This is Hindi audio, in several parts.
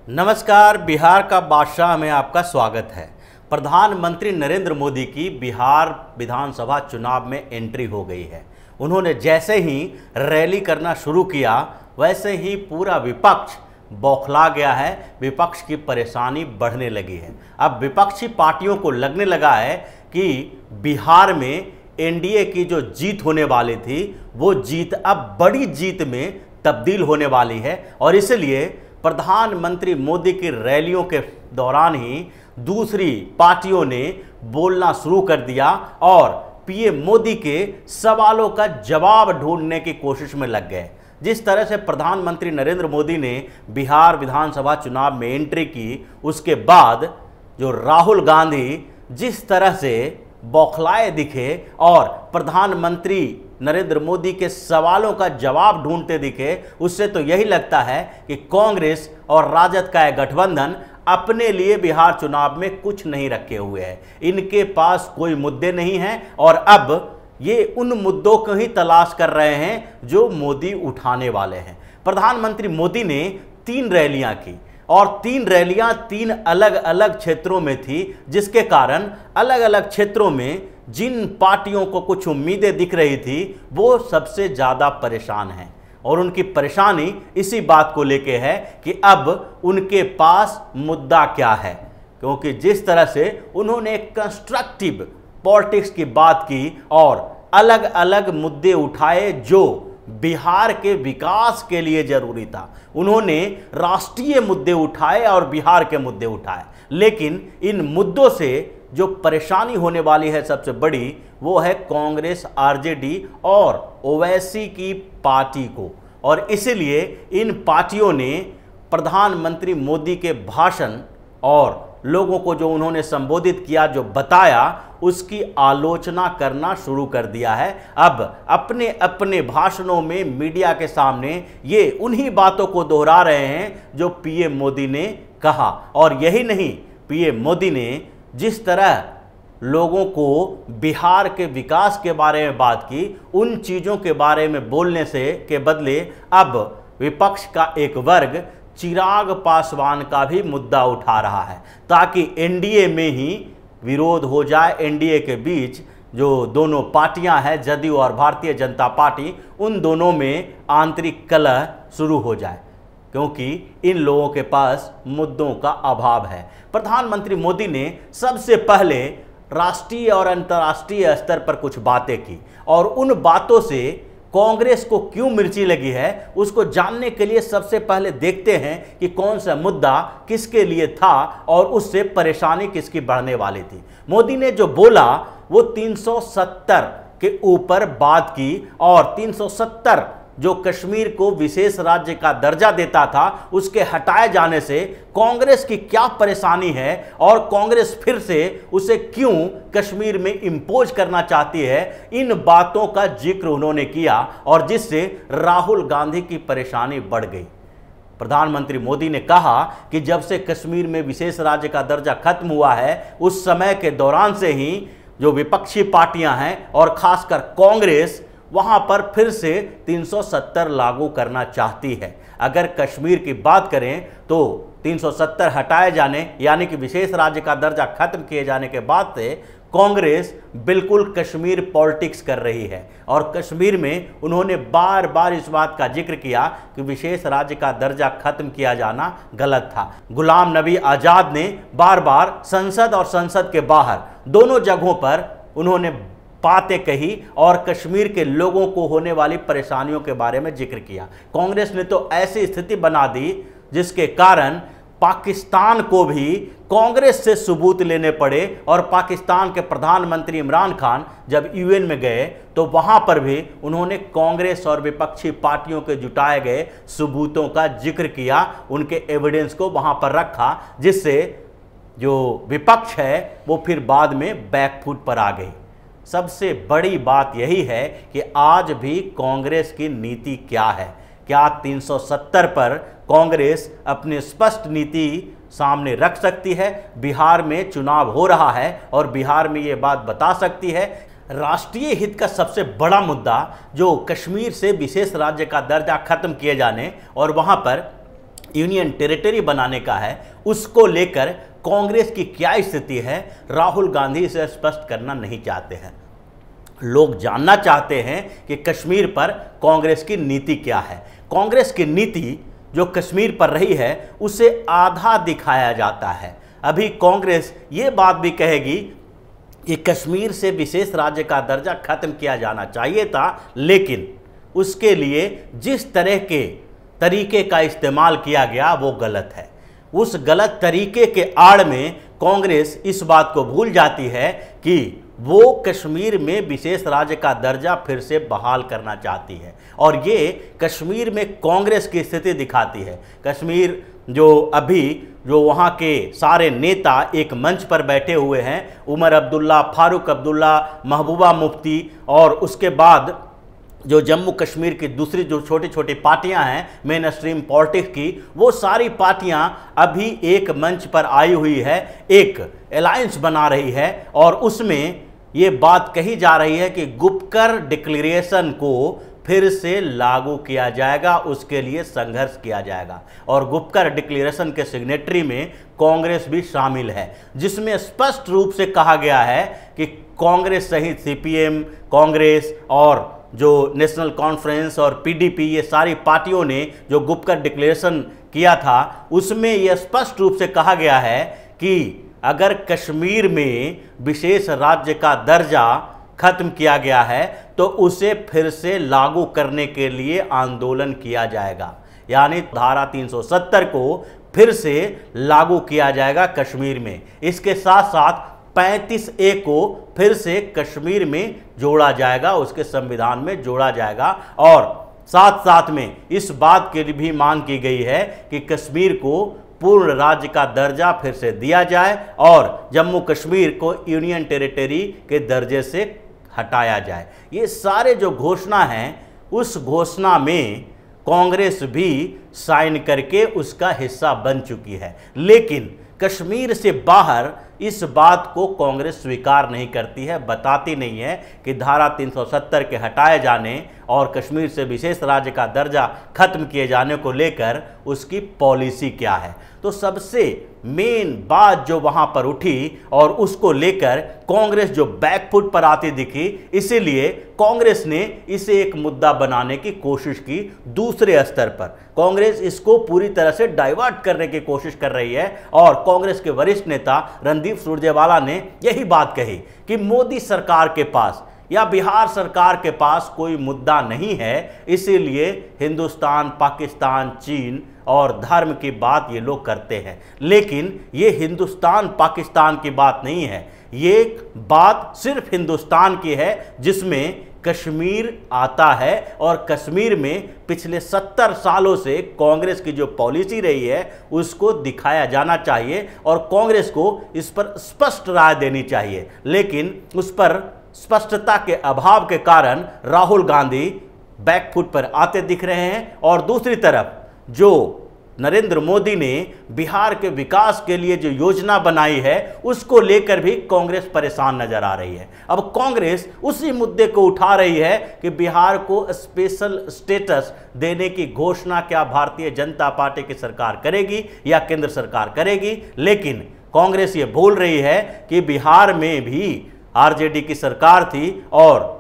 नमस्कार। बिहार का बादशाह में आपका स्वागत है। प्रधानमंत्री नरेंद्र मोदी की बिहार विधानसभा चुनाव में एंट्री हो गई है। उन्होंने जैसे ही रैली करना शुरू किया वैसे ही पूरा विपक्ष बौखला गया है। विपक्ष की परेशानी बढ़ने लगी है। अब विपक्षी पार्टियों को लगने लगा है कि बिहार में एनडीए की जो जीत होने वाली थी वो जीत अब बड़ी जीत में तब्दील होने वाली है और इसलिए प्रधानमंत्री मोदी की रैलियों के दौरान ही दूसरी पार्टियों ने बोलना शुरू कर दिया और पीएम मोदी के सवालों का जवाब ढूंढने की कोशिश में लग गए। जिस तरह से प्रधानमंत्री नरेंद्र मोदी ने बिहार विधानसभा चुनाव में एंट्री की, उसके बाद जो राहुल गांधी जिस तरह से बौखलाए दिखे और प्रधानमंत्री नरेंद्र मोदी के सवालों का जवाब ढूंढते दिखे, उससे तो यही लगता है कि कांग्रेस और राजद का यह गठबंधन अपने लिए बिहार चुनाव में कुछ नहीं रखे हुए है। इनके पास कोई मुद्दे नहीं हैं और अब ये उन मुद्दों को ही तलाश कर रहे हैं जो मोदी उठाने वाले हैं। प्रधानमंत्री मोदी ने 3 रैलियां की और 3 रैलियां 3 अलग अलग क्षेत्रों में थी, जिसके कारण अलग अलग क्षेत्रों में जिन पार्टियों को कुछ उम्मीदें दिख रही थी वो सबसे ज़्यादा परेशान हैं और उनकी परेशानी इसी बात को लेके है कि अब उनके पास मुद्दा क्या है। क्योंकि जिस तरह से उन्होंने कंस्ट्रक्टिव पॉलिटिक्स की बात की और अलग अलग मुद्दे उठाए जो बिहार के विकास के लिए जरूरी था, उन्होंने राष्ट्रीय मुद्दे उठाए और बिहार के मुद्दे उठाए, लेकिन इन मुद्दों से जो परेशानी होने वाली है सबसे बड़ी वो है कांग्रेस, आरजेडी और ओवैसी की पार्टी को। और इसीलिए इन पार्टियों ने प्रधानमंत्री मोदी के भाषण और लोगों को जो उन्होंने संबोधित किया, जो बताया, उसकी आलोचना करना शुरू कर दिया है। अब अपने अपने भाषणों में मीडिया के सामने ये उन्हीं बातों को दोहरा रहे हैं जो पीएम मोदी ने कहा। और यही नहीं, पीएम मोदी ने जिस तरह लोगों को बिहार के विकास के बारे में बात की, उन चीज़ों के बारे में बोलने से के बदले अब विपक्ष का एक वर्ग चिराग पासवान का भी मुद्दा उठा रहा है ताकि एनडीए में ही विरोध हो जाए। एनडीए के बीच जो दोनों पार्टियां हैं, जदयू और भारतीय जनता पार्टी, उन दोनों में आंतरिक कलह शुरू हो जाए, क्योंकि इन लोगों के पास मुद्दों का अभाव है। प्रधानमंत्री मोदी ने सबसे पहले राष्ट्रीय और अंतर्राष्ट्रीय स्तर पर कुछ बातें की और उन बातों से कांग्रेस को क्यों मिर्ची लगी है उसको जानने के लिए सबसे पहले देखते हैं कि कौन सा मुद्दा किसके लिए था और उससे परेशानी किसकी बढ़ने वाली थी। मोदी ने जो बोला वो 370 के ऊपर बात की और 370 जो कश्मीर को विशेष राज्य का दर्जा देता था उसके हटाए जाने से कांग्रेस की क्या परेशानी है और कांग्रेस फिर से उसे क्यों कश्मीर में इंपोज करना चाहती है, इन बातों का जिक्र उन्होंने किया और जिससे राहुल गांधी की परेशानी बढ़ गई। प्रधानमंत्री मोदी ने कहा कि जब से कश्मीर में विशेष राज्य का दर्जा खत्म हुआ है उस समय के दौरान से ही जो विपक्षी पार्टियां हैं और खासकर कांग्रेस वहां पर फिर से 370 लागू करना चाहती है। अगर कश्मीर की बात करें तो 370 हटाए जाने यानी कि विशेष राज्य का दर्जा खत्म किए जाने के बाद से कांग्रेस बिल्कुल कश्मीर पॉलिटिक्स कर रही है और कश्मीर में उन्होंने बार बार इस बात का जिक्र किया कि विशेष राज्य का दर्जा खत्म किया जाना गलत था। गुलाम नबी आज़ाद ने बार बार संसद और संसद के बाहर दोनों जगहों पर उन्होंने बातें कही और कश्मीर के लोगों को होने वाली परेशानियों के बारे में जिक्र किया। कांग्रेस ने तो ऐसी स्थिति बना दी जिसके कारण पाकिस्तान को भी कांग्रेस से सबूत लेने पड़े और पाकिस्तान के प्रधानमंत्री इमरान खान जब यूएन में गए तो वहां पर भी उन्होंने कांग्रेस और विपक्षी पार्टियों के जुटाए गए सबूतों का जिक्र किया, उनके एविडेंस को वहां पर रखा, जिससे जो विपक्ष है वो फिर बाद में बैकफुट पर आ गई। सबसे बड़ी बात यही है कि आज भी कांग्रेस की नीति क्या है। क्या 370 पर कांग्रेस अपनी स्पष्ट नीति सामने रख सकती है? बिहार में चुनाव हो रहा है और बिहार में ये बात बता सकती है। राष्ट्रीय हित का सबसे बड़ा मुद्दा जो कश्मीर से विशेष राज्य का दर्जा खत्म किए जाने और वहां पर यूनियन टेरिटरी बनाने का है, उसको लेकर कांग्रेस की क्या स्थिति है, राहुल गांधी इसे स्पष्ट करना नहीं चाहते हैं। लोग जानना चाहते हैं कि कश्मीर पर कांग्रेस की नीति क्या है। कांग्रेस की नीति जो कश्मीर पर रही है उसे आधा दिखाया जाता है। अभी कांग्रेस ये बात भी कहेगी कि कश्मीर से विशेष राज्य का दर्जा खत्म किया जाना चाहिए था, लेकिन उसके लिए जिस तरह के तरीके का इस्तेमाल किया गया वो गलत है। उस गलत तरीके के आड़ में कांग्रेस इस बात को भूल जाती है कि वो कश्मीर में विशेष राज्य का दर्जा फिर से बहाल करना चाहती है, और ये कश्मीर में कांग्रेस की स्थिति दिखाती है। कश्मीर जो वहाँ के सारे नेता एक मंच पर बैठे हुए हैं, उमर अब्दुल्ला, फारूक अब्दुल्ला, महबूबा मुफ्ती, और उसके बाद जो जम्मू कश्मीर की दूसरी जो छोटी छोटी पार्टियां हैं मेन स्ट्रीम पॉलिटिक्स की, वो सारी पार्टियां अभी एक मंच पर आई हुई है, एक अलायंस बना रही है, और उसमें ये बात कही जा रही है कि गुपकर डिक्लेरेशन को फिर से लागू किया जाएगा, उसके लिए संघर्ष किया जाएगा। और गुपकर डिक्लेरेशन के सिग्नेटरी में कांग्रेस भी शामिल है, जिसमें स्पष्ट रूप से कहा गया है कि कांग्रेस सहित सीपीएम, कांग्रेस और जो नेशनल कॉन्फ्रेंस और पीडीपी, ये सारी पार्टियों ने जो गुपकर डिक्लेरेशन किया था उसमें यह स्पष्ट रूप से कहा गया है कि अगर कश्मीर में विशेष राज्य का दर्जा खत्म किया गया है तो उसे फिर से लागू करने के लिए आंदोलन किया जाएगा, यानी धारा 370 को फिर से लागू किया जाएगा कश्मीर में। इसके साथ साथ 35A को फिर से कश्मीर में जोड़ा जाएगा, उसके संविधान में जोड़ा जाएगा, और साथ साथ में इस बात की भी मांग की गई है कि कश्मीर को पूर्ण राज्य का दर्जा फिर से दिया जाए और जम्मू कश्मीर को यूनियन टेरिटरी के दर्जे से हटाया जाए। ये सारे जो घोषणा हैं, उस घोषणा में कांग्रेस भी साइन करके उसका हिस्सा बन चुकी है, लेकिन कश्मीर से बाहर इस बात को कांग्रेस स्वीकार नहीं करती है, बताती नहीं है कि धारा 370 के हटाए जाने और कश्मीर से विशेष राज्य का दर्जा खत्म किए जाने को लेकर उसकी पॉलिसी क्या है। तो सबसे मेन बात जो वहां पर उठी और उसको लेकर कांग्रेस जो बैकफुट पर आती दिखी, इसीलिए कांग्रेस ने इसे एक मुद्दा बनाने की कोशिश की। दूसरे स्तर पर कांग्रेस इसको पूरी तरह से डाइवर्ट करने की कोशिश कर रही है, और कांग्रेस के वरिष्ठ नेता रणदीप सुरजेवाला ने यही बात कही कि मोदी सरकार के पास या बिहार सरकार के पास कोई मुद्दा नहीं है, इसीलिए हिंदुस्तान, पाकिस्तान, चीन और धर्म की बात ये लोग करते हैं। लेकिन ये हिंदुस्तान पाकिस्तान की बात नहीं है, ये बात सिर्फ हिंदुस्तान की है जिसमें कश्मीर आता है, और कश्मीर में पिछले 70 सालों से कांग्रेस की जो पॉलिसी रही है उसको दिखाया जाना चाहिए और कांग्रेस को इस पर स्पष्ट राय देनी चाहिए। लेकिन उस पर स्पष्टता के अभाव के कारण राहुल गांधी बैकफुट पर आते दिख रहे हैं, और दूसरी तरफ जो नरेंद्र मोदी ने बिहार के विकास के लिए जो योजना बनाई है उसको लेकर भी कांग्रेस परेशान नजर आ रही है। अब कांग्रेस उसी मुद्दे को उठा रही है कि बिहार को स्पेशल स्टेटस देने की घोषणा क्या भारतीय जनता पार्टी की सरकार करेगी या केंद्र सरकार करेगी, लेकिन कांग्रेस ये भूल रही है कि बिहार में भी आरजेडी की सरकार थी और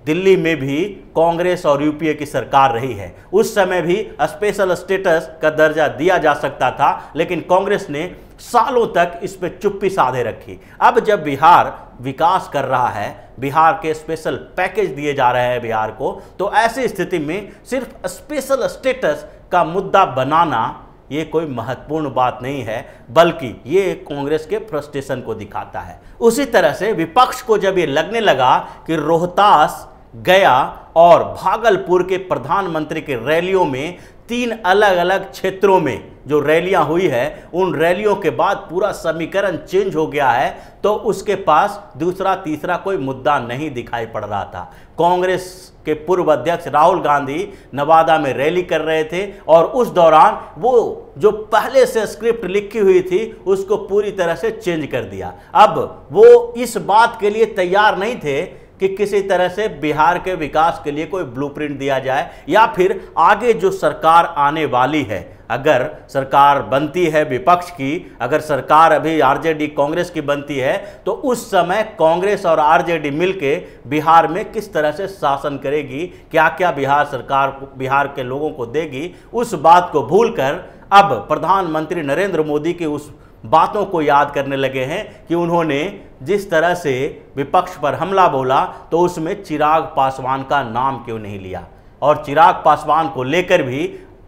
दिल्ली में भी कांग्रेस और यूपीए की सरकार रही है। उस समय भी स्पेशल स्टेटस का दर्जा दिया जा सकता था, लेकिन कांग्रेस ने सालों तक इस पर चुप्पी साधे रखी। अब जब बिहार विकास कर रहा है, बिहार के स्पेशल पैकेज दिए जा रहे हैं बिहार को, तो ऐसी स्थिति में सिर्फ स्पेशल स्टेटस का मुद्दा बनाना ये कोई महत्वपूर्ण बात नहीं है, बल्कि ये कांग्रेस के फ्रस्ट्रेशन को दिखाता है। उसी तरह से विपक्ष को जब ये लगने लगा कि रोहतास, गया और भागलपुर के प्रधानमंत्री की रैलियों में 3 अलग अलग क्षेत्रों में जो रैलियां हुई है, उन रैलियों के बाद पूरा समीकरण चेंज हो गया है, तो उसके पास दूसरा तीसरा कोई मुद्दा नहीं दिखाई पड़ रहा था। कांग्रेस के पूर्व अध्यक्ष राहुल गांधी नवादा में रैली कर रहे थे और उस दौरान वो जो पहले से स्क्रिप्ट लिखी हुई थी उसको पूरी तरह से चेंज कर दिया। अब वो इस बात के लिए तैयार नहीं थे कि किसी तरह से बिहार के विकास के लिए कोई ब्लूप्रिंट दिया जाए, या फिर आगे जो सरकार आने वाली है, अगर सरकार बनती है विपक्ष की, अगर सरकार अभी आरजेडी कांग्रेस की बनती है, तो उस समय कांग्रेस और आरजेडी मिलके बिहार में किस तरह से शासन करेगी, क्या क्या बिहार सरकार बिहार के लोगों को देगी, उस बात को भूलकर अब प्रधानमंत्री नरेंद्र मोदी की उस बातों को याद करने लगे हैं कि उन्होंने जिस तरह से विपक्ष पर हमला बोला, तो उसमें चिराग पासवान का नाम क्यों नहीं लिया, और चिराग पासवान को लेकर भी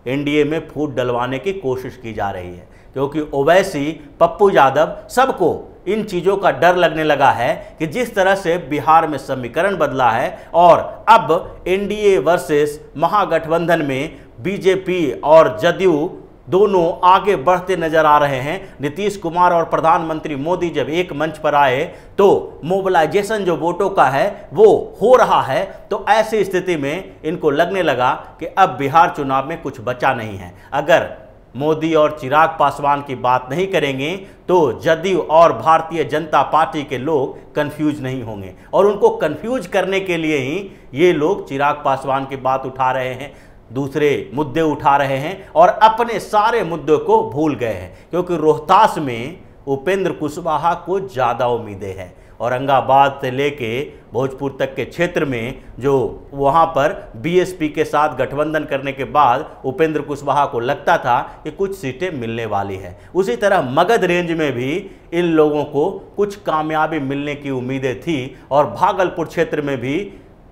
एनडीए में फूट डलवाने की कोशिश की जा रही है, क्योंकि ओवैसी, पप्पू यादव, सबको इन चीज़ों का डर लगने लगा है कि जिस तरह से बिहार में समीकरण बदला है और अब एनडीए वर्सेस महागठबंधन में बीजेपी और जदयू दोनों आगे बढ़ते नजर आ रहे हैं। नीतीश कुमार और प्रधानमंत्री मोदी जब एक मंच पर आए तो मोबिलाइजेशन जो वोटों का है वो हो रहा है, तो ऐसी स्थिति में इनको लगने लगा कि अब बिहार चुनाव में कुछ बचा नहीं है। अगर मोदी और चिराग पासवान की बात नहीं करेंगे तो जदयू और भारतीय जनता पार्टी के लोग कंफ्यूज नहीं होंगे, और उनको कंफ्यूज करने के लिए ही ये लोग चिराग पासवान की बात उठा रहे हैं, दूसरे मुद्दे उठा रहे हैं और अपने सारे मुद्दों को भूल गए हैं, क्योंकि रोहतास में उपेंद्र कुशवाहा को ज़्यादा उम्मीदें हैं। औरंगाबाद से लेके भोजपुर तक के क्षेत्र में जो वहाँ पर बीएसपी के साथ गठबंधन करने के बाद उपेंद्र कुशवाहा को लगता था कि कुछ सीटें मिलने वाली है, उसी तरह मगध रेंज में भी इन लोगों को कुछ कामयाबी मिलने की उम्मीदें थी, और भागलपुर क्षेत्र में भी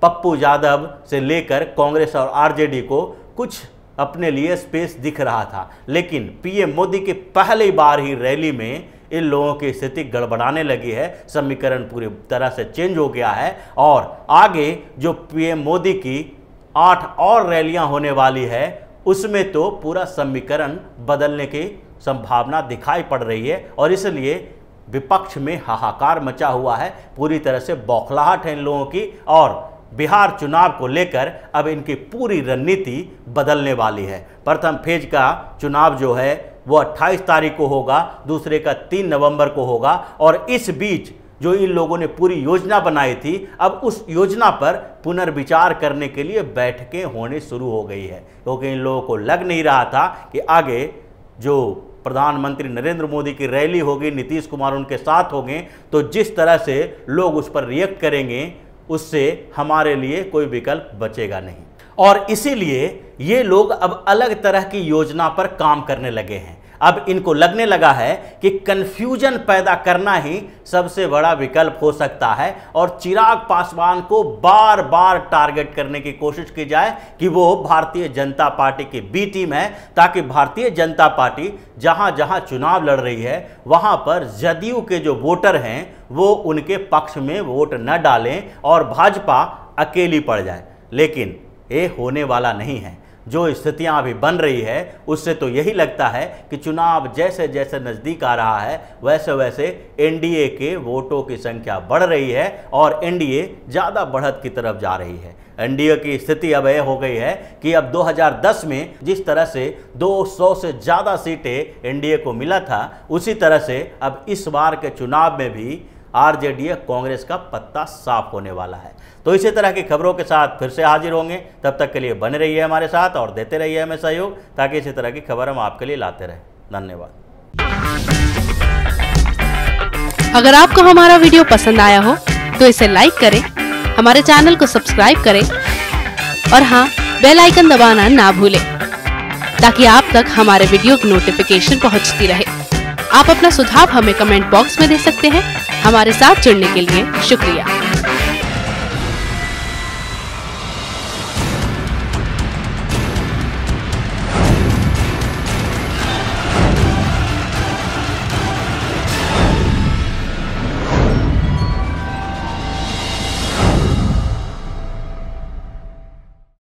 पप्पू यादव से लेकर कांग्रेस और आरजेडी को कुछ अपने लिए स्पेस दिख रहा था। लेकिन पीएम मोदी के पहली बार ही रैली में इन लोगों की स्थिति गड़बड़ाने लगी है, समीकरण पूरी तरह से चेंज हो गया है, और आगे जो पीएम मोदी की 8 और रैलियां होने वाली है उसमें तो पूरा समीकरण बदलने की संभावना दिखाई पड़ रही है, और इसलिए विपक्ष में हाहाकार मचा हुआ है, पूरी तरह से बौखलाहट है इन लोगों की, और बिहार चुनाव को लेकर अब इनकी पूरी रणनीति बदलने वाली है। प्रथम फेज का चुनाव जो है वो 28 तारीख को होगा, दूसरे का 3 नवंबर को होगा, और इस बीच जो इन लोगों ने पूरी योजना बनाई थी, अब उस योजना पर पुनर्विचार करने के लिए बैठकें होने शुरू हो गई है, क्योंकि इन लोगों को लग नहीं रहा था कि आगे जो प्रधानमंत्री नरेंद्र मोदी की रैली होगी, नीतीश कुमार उनके साथ होंगे, तो जिस तरह से लोग उस पर रिएक्ट करेंगे उससे हमारे लिए कोई विकल्प बचेगा नहीं, और इसीलिए ये लोग अब अलग तरह की योजना पर काम करने लगे हैं। अब इनको लगने लगा है कि कंफ्यूजन पैदा करना ही सबसे बड़ा विकल्प हो सकता है, और चिराग पासवान को बार बार टारगेट करने की कोशिश की जाए कि वो भारतीय जनता पार्टी की बी टीम है, ताकि भारतीय जनता पार्टी जहां जहां चुनाव लड़ रही है वहां पर जदयू के जो वोटर हैं वो उनके पक्ष में वोट न डालें और भाजपा अकेली पड़ जाए। लेकिन ये होने वाला नहीं है। जो स्थितियां अभी बन रही है उससे तो यही लगता है कि चुनाव जैसे जैसे नज़दीक आ रहा है वैसे वैसे एनडीए के वोटों की संख्या बढ़ रही है और एनडीए ज़्यादा बढ़त की तरफ जा रही है। एनडीए की स्थिति अब यह हो गई है कि अब 2010 में जिस तरह से 200 से ज़्यादा सीटें एनडीए को मिला था, उसी तरह से अब इस बार के चुनाव में भी आरजेडी कांग्रेस का पत्ता साफ होने वाला है। तो इसी तरह की खबरों के साथ फिर से हाजिर होंगे, तब तक के लिए बने रहिए हमारे साथ और देते रहिए हमें सहयोग, ताकि इसी तरह की खबर हम आपके लिए लाते रहें। धन्यवाद। अगर आपको हमारा वीडियो पसंद आया हो तो इसे लाइक करें, हमारे चैनल को सब्सक्राइब करें और हाँ, बेल आइकन दबाना ना भूलें, ताकि आप तक हमारे वीडियो की नोटिफिकेशन पहुंचती रहे। आप अपना सुझाव हमें कमेंट बॉक्स में दे सकते हैं। हमारे साथ जुड़ने के लिए शुक्रिया।